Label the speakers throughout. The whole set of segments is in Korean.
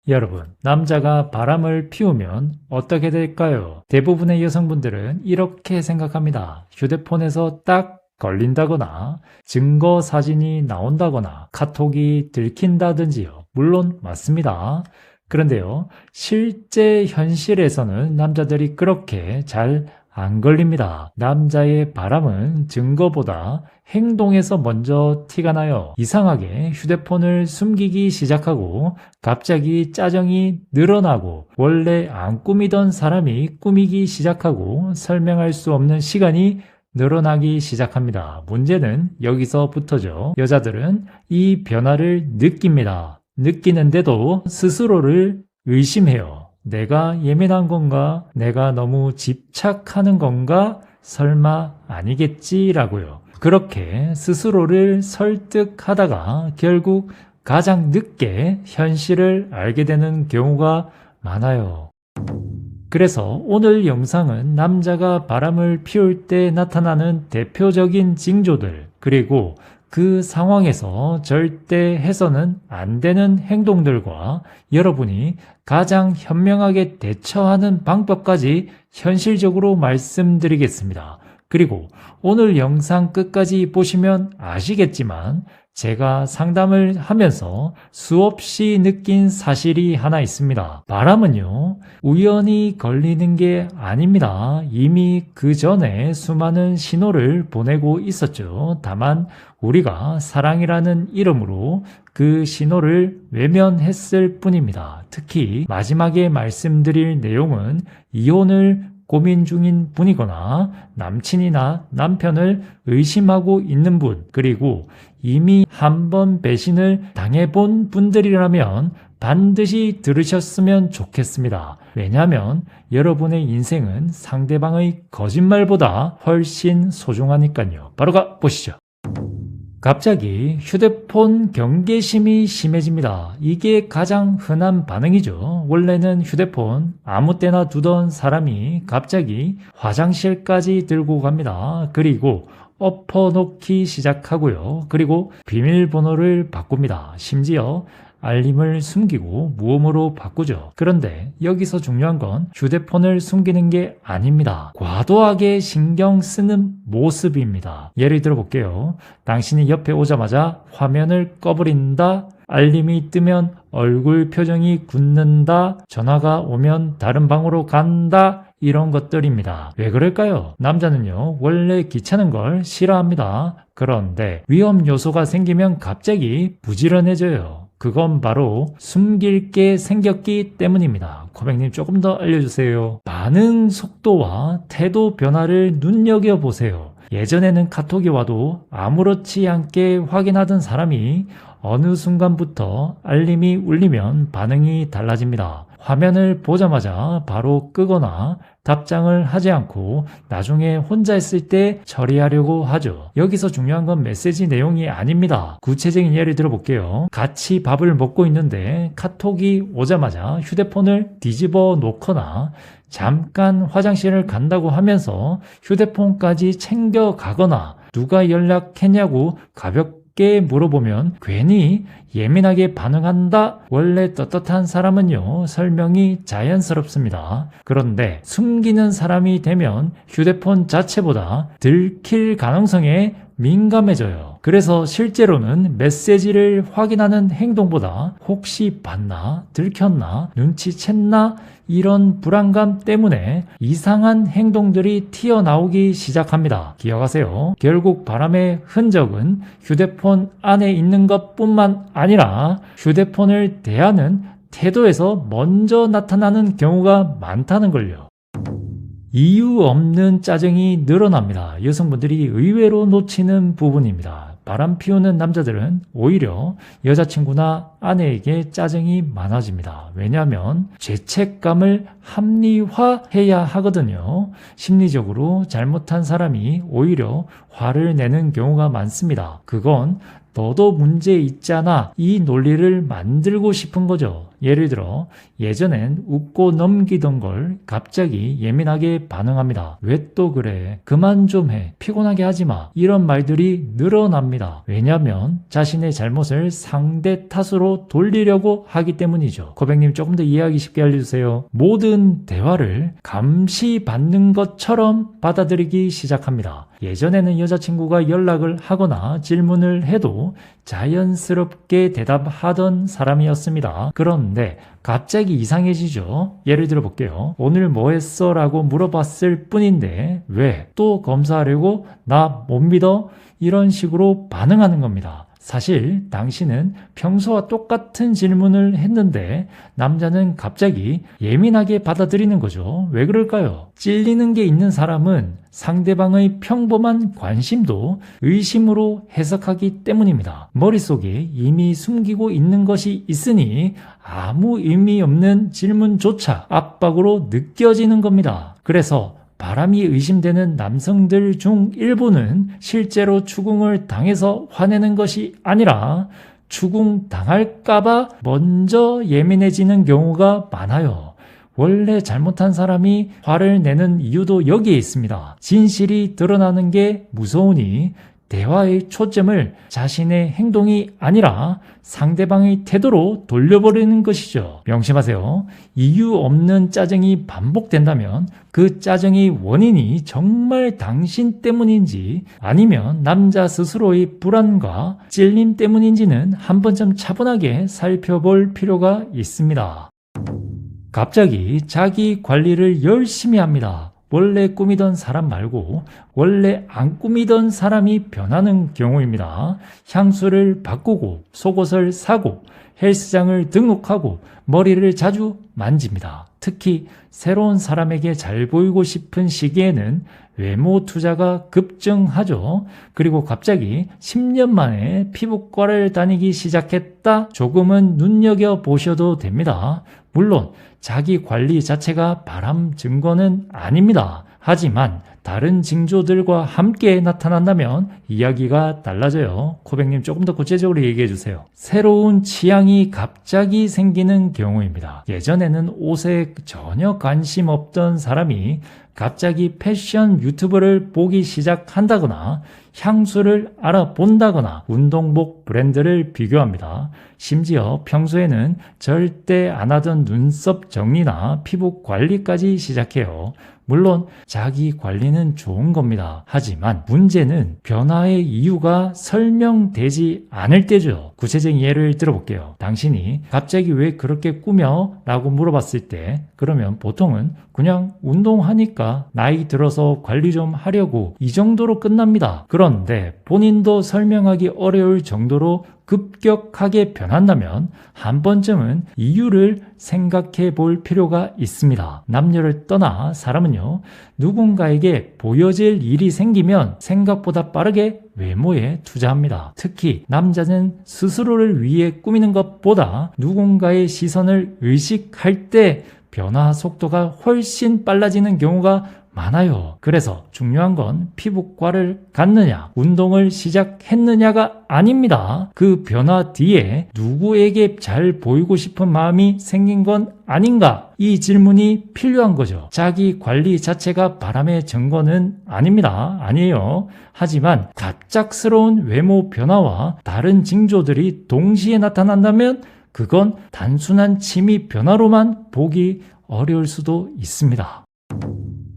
Speaker 1: 여러분, 남자가 바람을 피우면 어떻게 될까요? 대부분의 여성분들은 이렇게 생각합니다. 휴대폰에서 딱 걸린다거나 증거 사진이 나온다거나 카톡이 들킨다든지요. 물론 맞습니다. 그런데요, 실제 현실에서는 남자들이 그렇게 잘 안 걸립니다. 남자의 바람은 증거보다 행동에서 먼저 티가 나요. 이상하게 휴대폰을 숨기기 시작하고 갑자기 짜증이 늘어나고 원래 안 꾸미던 사람이 꾸미기 시작하고 설명할 수 없는 시간이 늘어나기 시작합니다. 문제는 여기서부터죠. 여자들은 이 변화를 느낍니다. 느끼는데도 스스로를 의심해요. 내가 예민한 건가? 내가 너무 집착하는 건가? 설마 아니겠지라고요. 그렇게 스스로를 설득하다가 결국 가장 늦게 현실을 알게 되는 경우가 많아요. 그래서 오늘 영상은 남자가 바람을 피울 때 나타나는 대표적인 징조들, 그리고 그 상황에서 절대 해서는 안 되는 행동들과 여러분이 가장 현명하게 대처하는 방법까지 현실적으로 말씀드리겠습니다. 그리고 오늘 영상 끝까지 보시면 아시겠지만 제가 상담을 하면서 수없이 느낀 사실이 하나 있습니다. 바람은요, 우연히 걸리는 게 아닙니다. 이미 그 전에 수많은 신호를 보내고 있었죠. 다만 우리가 사랑이라는 이름으로 그 신호를 외면했을 뿐입니다. 특히 마지막에 말씀드릴 내용은 이혼을 고민 중인 분이거나 남친이나 남편을 의심하고 있는 분, 그리고 이미 한 번 배신을 당해본 분들이라면 반드시 들으셨으면 좋겠습니다. 왜냐하면 여러분의 인생은 상대방의 거짓말보다 훨씬 소중하니까요. 바로 가보시죠. 갑자기 휴대폰 경계심이 심해집니다. 이게 가장 흔한 반응이죠. 원래는 휴대폰 아무 때나 두던 사람이 갑자기 화장실까지 들고 갑니다. 그리고 엎어놓기 시작하고요. 그리고 비밀번호를 바꿉니다. 심지어 알림을 숨기고 무음으로 바꾸죠. 그런데 여기서 중요한 건 휴대폰을 숨기는 게 아닙니다. 과도하게 신경 쓰는 모습입니다. 예를 들어 볼게요. 당신이 옆에 오자마자 화면을 꺼버린다. 알림이 뜨면 얼굴 표정이 굳는다. 전화가 오면 다른 방으로 간다. 이런 것들입니다. 왜 그럴까요? 남자는요, 원래 귀찮은 걸 싫어합니다. 그런데 위험 요소가 생기면 갑자기 부지런해져요. 그건 바로 숨길 게 생겼기 때문입니다. 코백님 조금 더 알려주세요. 반응 속도와 태도 변화를 눈여겨보세요. 예전에는 카톡이 와도 아무렇지 않게 확인하던 사람이 어느 순간부터 알림이 울리면 반응이 달라집니다. 화면을 보자마자 바로 끄거나 답장을 하지 않고 나중에 혼자 있을 때 처리하려고 하죠. 여기서 중요한 건 메시지 내용이 아닙니다. 구체적인 예를 들어볼게요. 같이 밥을 먹고 있는데 카톡이 오자마자 휴대폰을 뒤집어 놓거나 잠깐 화장실을 간다고 하면서 휴대폰까지 챙겨 가거나 누가 연락했냐고 가볍게 물어보면 괜히 예민하게 반응한다. 원래 떳떳한 사람은요, 설명이 자연스럽습니다. 그런데 숨기는 사람이 되면 휴대폰 자체보다 들킬 가능성에 민감해져요. 그래서 실제로는 메시지를 확인하는 행동보다 혹시 봤나, 들켰나, 눈치챘나 이런 불안감 때문에 이상한 행동들이 튀어나오기 시작합니다. 기억하세요. 결국 바람의 흔적은 휴대폰 안에 있는 것뿐만 아니라 휴대폰을 대하는 태도에서 먼저 나타나는 경우가 많다는 걸요. 이유 없는 짜증이 늘어납니다. 여성분들이 의외로 놓치는 부분입니다. 바람 피우는 남자들은 오히려 여자친구나 아내에게 짜증이 많아집니다. 왜냐하면 죄책감을 합리화해야 하거든요. 심리적으로 잘못한 사람이 오히려 화를 내는 경우가 많습니다. 그건 너도 문제 있잖아. 이 논리를 만들고 싶은 거죠. 예를 들어 예전엔 웃고 넘기던 걸 갑자기 예민하게 반응합니다. 왜 또 그래? 그만 좀 해. 피곤하게 하지 마. 이런 말들이 늘어납니다. 왜냐하면 자신의 잘못을 상대 탓으로 돌리려고 하기 때문이죠. 고백님 조금 더 이해하기 쉽게 알려주세요. 모든 대화를 감시받는 것처럼 받아들이기 시작합니다. 예전에는 여자친구가 연락을 하거나 질문을 해도 자연스럽게 대답하던 사람이었습니다. 그런데 갑자기 이상해지죠. 예를 들어 볼게요. 오늘 뭐 했어? 라고 물어봤을 뿐인데 왜? 또 검사하려고? 나 못 믿어? 이런 식으로 반응하는 겁니다. 사실 당신은 평소와 똑같은 질문을 했는데 남자는 갑자기 예민하게 받아들이는 거죠. 왜 그럴까요? 찔리는 게 있는 사람은 상대방의 평범한 관심도 의심으로 해석하기 때문입니다. 머릿속에 이미 숨기고 있는 것이 있으니 아무 의미 없는 질문조차 압박으로 느껴지는 겁니다. 그래서 바람이 의심되는 남성들 중 일부는 실제로 추궁을 당해서 화내는 것이 아니라 추궁당할까봐 먼저 예민해지는 경우가 많아요. 원래 잘못한 사람이 화를 내는 이유도 여기에 있습니다. 진실이 드러나는 게 무서우니 대화의 초점을 자신의 행동이 아니라 상대방의 태도로 돌려버리는 것이죠. 명심하세요. 이유 없는 짜증이 반복된다면 그 짜증의 원인이 정말 당신 때문인지 아니면 남자 스스로의 불안과 찔림 때문인지는 한 번쯤 차분하게 살펴볼 필요가 있습니다. 갑자기 자기 관리를 열심히 합니다. 원래 꾸미던 사람 말고 원래 안 꾸미던 사람이 변하는 경우입니다. 향수를 바꾸고 속옷을 사고 헬스장을 등록하고 머리를 자주 만집니다. 특히 새로운 사람에게 잘 보이고 싶은 시기에는 외모 투자가 급증하죠. 그리고 갑자기 10년 만에 피부과를 다니기 시작했다. 조금은 눈여겨보셔도 됩니다. 물론 자기 관리 자체가 바람 증거는 아닙니다. 하지만 다른 징조들과 함께 나타난다면 이야기가 달라져요. 코백님 조금 더 구체적으로 얘기해 주세요. 새로운 취향이 갑자기 생기는 경우입니다. 예전에는 옷에 전혀 관심 없던 사람이 갑자기 패션 유튜브를 보기 시작한다거나 향수를 알아본다거나 운동복 브랜드를 비교합니다. 심지어 평소에는 절대 안 하던 눈썹 정리나 피부 관리까지 시작해요. 물론 자기 관리는 좋은 겁니다. 하지만 문제는 변화의 이유가 설명되지 않을 때죠. 구체적인 예를 들어볼게요. 당신이 갑자기 왜 그렇게 꾸며? 라고 물어봤을 때 그러면 보통은 그냥 운동하니까 나이 들어서 관리 좀 하려고 이 정도로 끝납니다. 그런데 본인도 설명하기 어려울 정도로 급격하게 변한다면 한 번쯤은 이유를 생각해 볼 필요가 있습니다. 남녀를 떠나 사람은요, 누군가에게 보여질 일이 생기면 생각보다 빠르게 외모에 투자합니다. 특히 남자는 스스로를 위해 꾸미는 것보다 누군가의 시선을 의식할 때 변화 속도가 훨씬 빨라지는 경우가 많아요. 그래서 중요한 건 피부과를 갔느냐, 운동을 시작했느냐가 아닙니다. 그 변화 뒤에 누구에게 잘 보이고 싶은 마음이 생긴 건 아닌가? 이 질문이 필요한 거죠. 자기 관리 자체가 바람의 증거는 아닙니다. 아니에요. 하지만 갑작스러운 외모 변화와 다른 징조들이 동시에 나타난다면 그건 단순한 취미 변화로만 보기 어려울 수도 있습니다.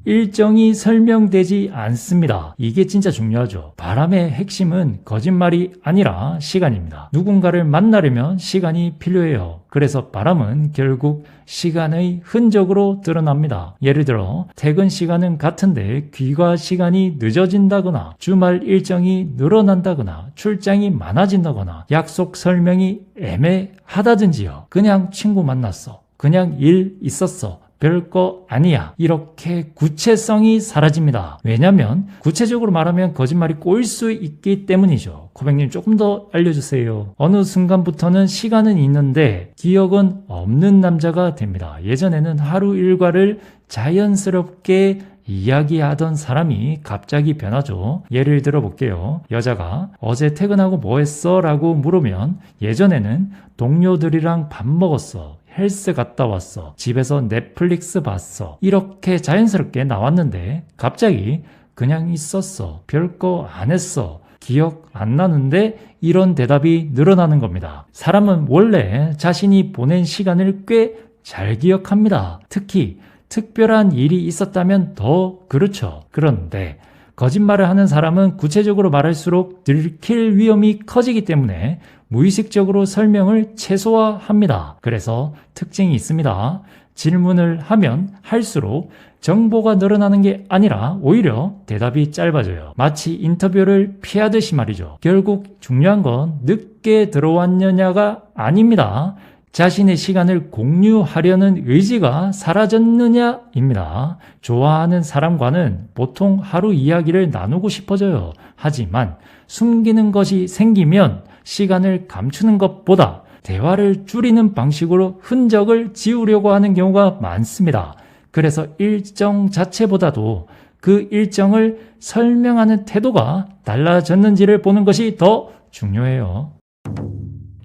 Speaker 1: 일정이 설명되지 않습니다. 이게 진짜 중요하죠. 바람의 핵심은 거짓말이 아니라 시간입니다. 누군가를 만나려면 시간이 필요해요. 그래서 바람은 결국 시간의 흔적으로 드러납니다. 예를 들어 퇴근 시간은 같은데 귀가 시간이 늦어진다거나 주말 일정이 늘어난다거나 출장이 많아진다거나 약속 설명이 애매하다든지요. 그냥 친구 만났어. 그냥 일 있었어. 별거 아니야. 이렇게 구체성이 사라집니다. 왜냐하면 구체적으로 말하면 거짓말이 꼬일 수 있기 때문이죠. 코백님 조금 더 알려주세요. 어느 순간부터는 시간은 있는데 기억은 없는 남자가 됩니다. 예전에는 하루 일과를 자연스럽게 이야기하던 사람이 갑자기 변하죠. 예를 들어 볼게요. 여자가 어제 퇴근하고 뭐 했어? 라고 물으면 예전에는 동료들이랑 밥 먹었어. 헬스 갔다 왔어. 집에서 넷플릭스 봤어. 이렇게 자연스럽게 나왔는데 갑자기 그냥 있었어. 별거 안 했어. 기억 안 나는데 이런 대답이 늘어나는 겁니다. 사람은 원래 자신이 보낸 시간을 꽤 잘 기억합니다. 특히 특별한 일이 있었다면 더 그렇죠. 그런데 거짓말을 하는 사람은 구체적으로 말할수록 들킬 위험이 커지기 때문에 무의식적으로 설명을 최소화합니다. 그래서 특징이 있습니다. 질문을 하면 할수록 정보가 늘어나는 게 아니라 오히려 대답이 짧아져요. 마치 인터뷰를 피하듯이 말이죠. 결국 중요한 건 늦게 들어왔느냐가 아닙니다. 자신의 시간을 공유하려는 의지가 사라졌느냐입니다. 좋아하는 사람과는 보통 하루 이야기를 나누고 싶어져요. 하지만 숨기는 것이 생기면 시간을 감추는 것보다 대화를 줄이는 방식으로 흔적을 지우려고 하는 경우가 많습니다. 그래서 일정 자체보다도 그 일정을 설명하는 태도가 달라졌는지를 보는 것이 더 중요해요.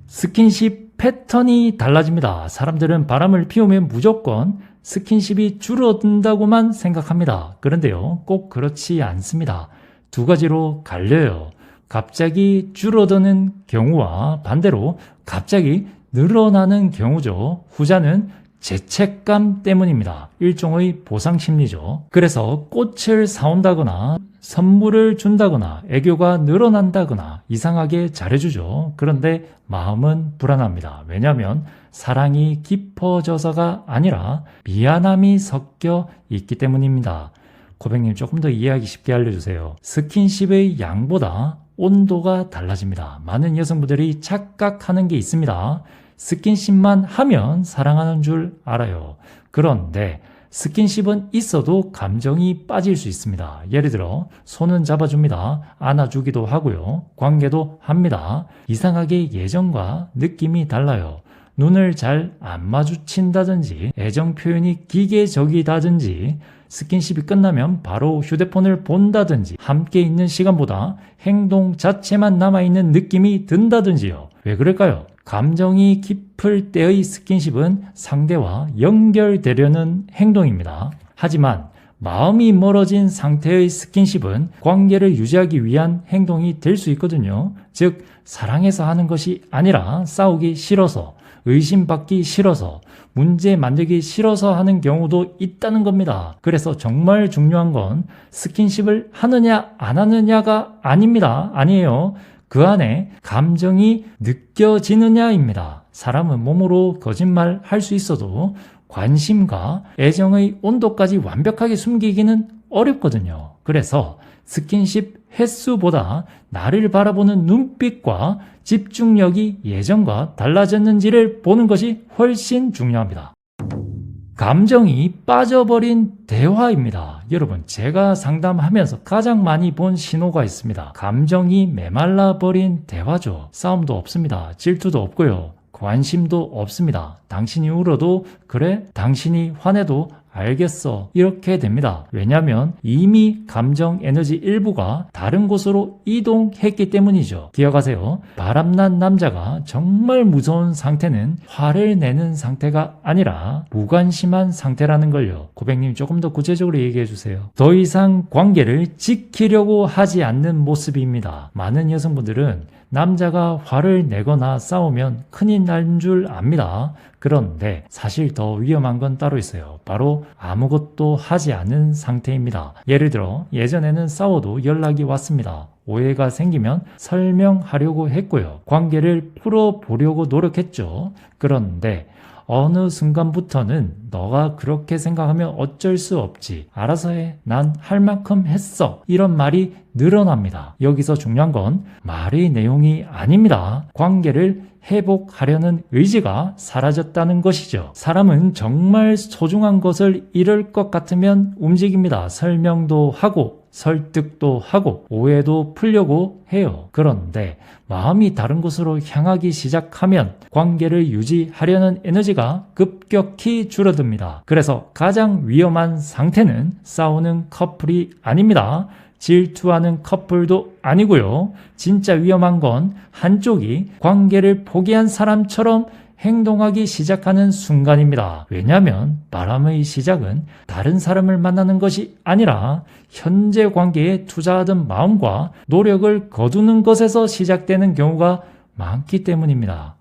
Speaker 1: 스킨십 패턴이 달라집니다. 사람들은 바람을 피우면 무조건 스킨십이 줄어든다고만 생각합니다. 그런데요, 꼭 그렇지 않습니다. 두 가지로 갈려요. 갑자기 줄어드는 경우와 반대로 갑자기 늘어나는 경우죠. 후자는 죄책감 때문입니다. 일종의 보상 심리죠. 그래서 꽃을 사온다거나 선물을 준다거나 애교가 늘어난다거나 이상하게 잘해주죠. 그런데 마음은 불안합니다. 왜냐하면 사랑이 깊어져서가 아니라 미안함이 섞여 있기 때문입니다. 고백님 조금 더 이해하기 쉽게 알려주세요. 스킨십의 양보다 온도가 달라집니다. 많은 여성분들이 착각하는 게 있습니다. 스킨십만 하면 사랑하는 줄 알아요. 그런데 스킨십은 있어도 감정이 빠질 수 있습니다. 예를 들어 손은 잡아줍니다. 안아주기도 하고요. 관계도 합니다. 이상하게 예전과 느낌이 달라요. 눈을 잘 안 마주친다든지 애정 표현이 기계적이다든지 스킨십이 끝나면 바로 휴대폰을 본다든지 함께 있는 시간보다 행동 자체만 남아있는 느낌이 든다든지요. 왜 그럴까요? 감정이 깊을 때의 스킨십은 상대와 연결되려는 행동입니다. 하지만 마음이 멀어진 상태의 스킨십은 관계를 유지하기 위한 행동이 될 수 있거든요. 즉, 사랑해서 하는 것이 아니라 싸우기 싫어서, 의심받기 싫어서, 문제 만들기 싫어서 하는 경우도 있다는 겁니다. 그래서 정말 중요한 건 스킨십을 하느냐 안 하느냐가 아닙니다. 아니에요. 그 안에 감정이 느껴지느냐입니다. 사람은 몸으로 거짓말 할 수 있어도 관심과 애정의 온도까지 완벽하게 숨기기는 어렵거든요. 그래서 스킨십 횟수보다 나를 바라보는 눈빛과 집중력이 예전과 달라졌는지를 보는 것이 훨씬 중요합니다. 감정이 빠져버린 대화입니다. 여러분, 제가 상담하면서 가장 많이 본 신호가 있습니다. 감정이 메말라버린 대화죠. 싸움도 없습니다. 질투도 없고요. 관심도 없습니다. 당신이 울어도 그래? 당신이 화내도 알겠어. 이렇게 됩니다. 왜냐하면 이미 감정 에너지 일부가 다른 곳으로 이동했기 때문이죠. 기억하세요. 바람난 남자가 정말 무서운 상태는 화를 내는 상태가 아니라 무관심한 상태라는 걸요. 고백님 조금 더 구체적으로 얘기해 주세요. 더 이상 관계를 지키려고 하지 않는 모습입니다. 많은 여성분들은 남자가 화를 내거나 싸우면 큰일 난 줄 압니다. 그런데 사실 더 위험한 건 따로 있어요. 바로 아무것도 하지 않은 상태입니다. 예를 들어 예전에는 싸워도 연락이 왔습니다. 오해가 생기면 설명하려고 했고요. 관계를 풀어보려고 노력했죠. 그런데 어느 순간부터는 너가 그렇게 생각하면 어쩔 수 없지. 알아서 해. 난 할 만큼 했어. 이런 말이 늘어납니다. 여기서 중요한 건 말의 내용이 아닙니다. 관계를 회복하려는 의지가 사라졌다는 것이죠. 사람은 정말 소중한 것을 잃을 것 같으면 움직입니다. 설명도 하고 설득도 하고 오해도 풀려고 해요. 그런데 마음이 다른 곳으로 향하기 시작하면 관계를 유지하려는 에너지가 급격히 줄어듭니다. 그래서 가장 위험한 상태는 싸우는 커플이 아닙니다. 질투하는 커플도 아니고요. 진짜 위험한 건 한쪽이 관계를 포기한 사람처럼 행동하기 시작하는 순간입니다. 왜냐하면 바람의 시작은 다른 사람을 만나는 것이 아니라 현재 관계에 투자하던 마음과 노력을 거두는 것에서 시작되는 경우가 많기 때문입니다.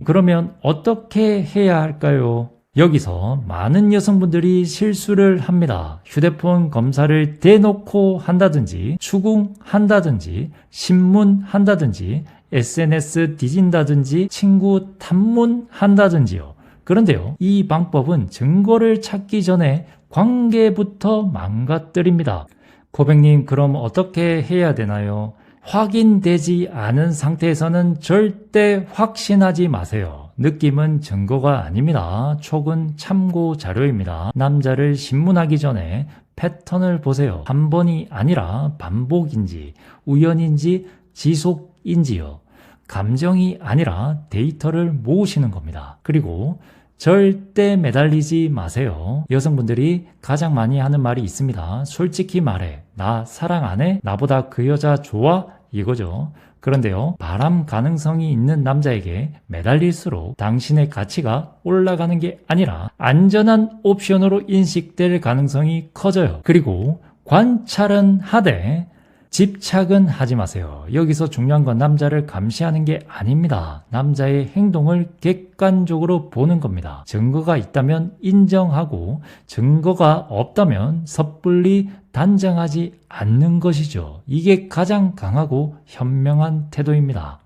Speaker 1: 그러면 어떻게 해야 할까요? 여기서 많은 여성분들이 실수를 합니다. 휴대폰 검사를 대놓고 한다든지, 추궁한다든지, 신문한다든지, SNS 뒤진다든지, 친구 탐문한다든지요. 그런데요, 이 방법은 증거를 찾기 전에 관계부터 망가뜨립니다. 고백님, 그럼 어떻게 해야 되나요? 확인되지 않은 상태에서는 절대 확신하지 마세요. 느낌은 증거가 아닙니다. 촉은 참고 자료입니다. 남자를 신문하기 전에 패턴을 보세요. 한 번이 아니라 반복인지, 우연인지, 지속인지요. 감정이 아니라 데이터를 모으시는 겁니다. 그리고 절대 매달리지 마세요. 여성분들이 가장 많이 하는 말이 있습니다. 솔직히 말해. 나 사랑 안 해? 나보다 그 여자 좋아? 이거죠. 그런데요, 바람 가능성이 있는 남자에게 매달릴수록 당신의 가치가 올라가는 게 아니라 안전한 옵션으로 인식될 가능성이 커져요. 그리고 관찰은 하되 집착은 하지 마세요. 여기서 중요한 건 남자를 감시하는 게 아닙니다. 남자의 행동을 객관적으로 보는 겁니다. 증거가 있다면 인정하고 증거가 없다면 섣불리 단정하지 않는 것이죠. 이게 가장 강하고 현명한 태도입니다.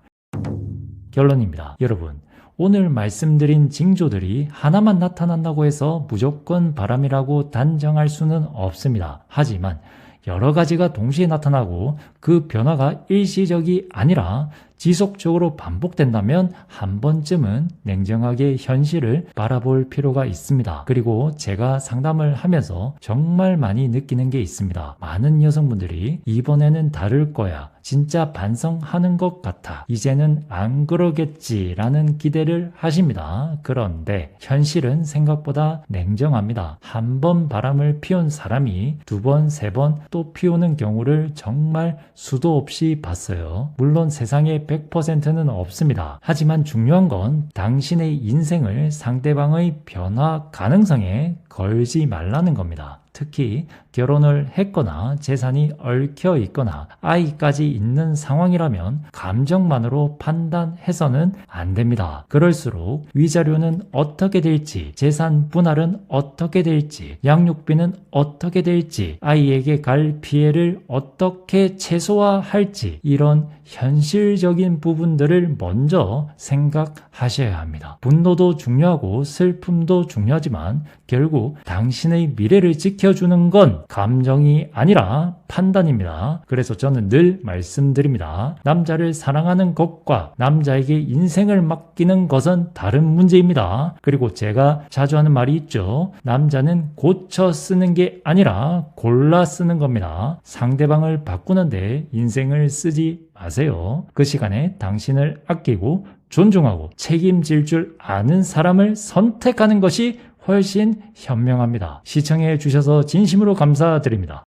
Speaker 1: 결론입니다. 여러분, 오늘 말씀드린 징조들이 하나만 나타난다고 해서 무조건 바람이라고 단정할 수는 없습니다. 하지만 여러 가지가 동시에 나타나고 그 변화가 일시적이 아니라 지속적으로 반복된다면 한 번쯤은 냉정하게 현실을 바라볼 필요가 있습니다. 그리고 제가 상담을 하면서 정말 많이 느끼는 게 있습니다. 많은 여성분들이 이번에는 다를 거야. 진짜 반성하는 것 같아. 이제는 안 그러겠지라는 기대를 하십니다. 그런데 현실은 생각보다 냉정합니다. 한 번 바람을 피운 사람이 두 번, 세 번 또 피우는 경우를 정말 수도 없이 봤어요. 물론 세상에 100%는 없습니다. 하지만 중요한 건 당신의 인생을 상대방의 변화 가능성에 걸지 말라는 겁니다. 특히 결혼을 했거나 재산이 얽혀 있거나 아이까지 있는 상황이라면 감정만으로 판단해서는 안 됩니다. 그럴수록 위자료는 어떻게 될지, 재산 분할은 어떻게 될지, 양육비는 어떻게 될지, 아이에게 갈 피해를 어떻게 최소화할지 이런 현실적인 부분들을 먼저 생각하셔야 합니다. 분노도 중요하고 슬픔도 중요하지만 결국 당신의 미래를 지켜주는 건 감정이 아니라 판단입니다. 그래서 저는 늘 말씀드립니다. 남자를 사랑하는 것과 남자에게 인생을 맡기는 것은 다른 문제입니다. 그리고 제가 자주 하는 말이 있죠. 남자는 고쳐 쓰는 게 아니라 골라 쓰는 겁니다. 상대방을 바꾸는데 인생을 쓰지 마세요. 그 시간에 당신을 아끼고 존중하고 책임질 줄 아는 사람을 선택하는 것이 훨씬 현명합니다. 시청해 주셔서 진심으로 감사드립니다.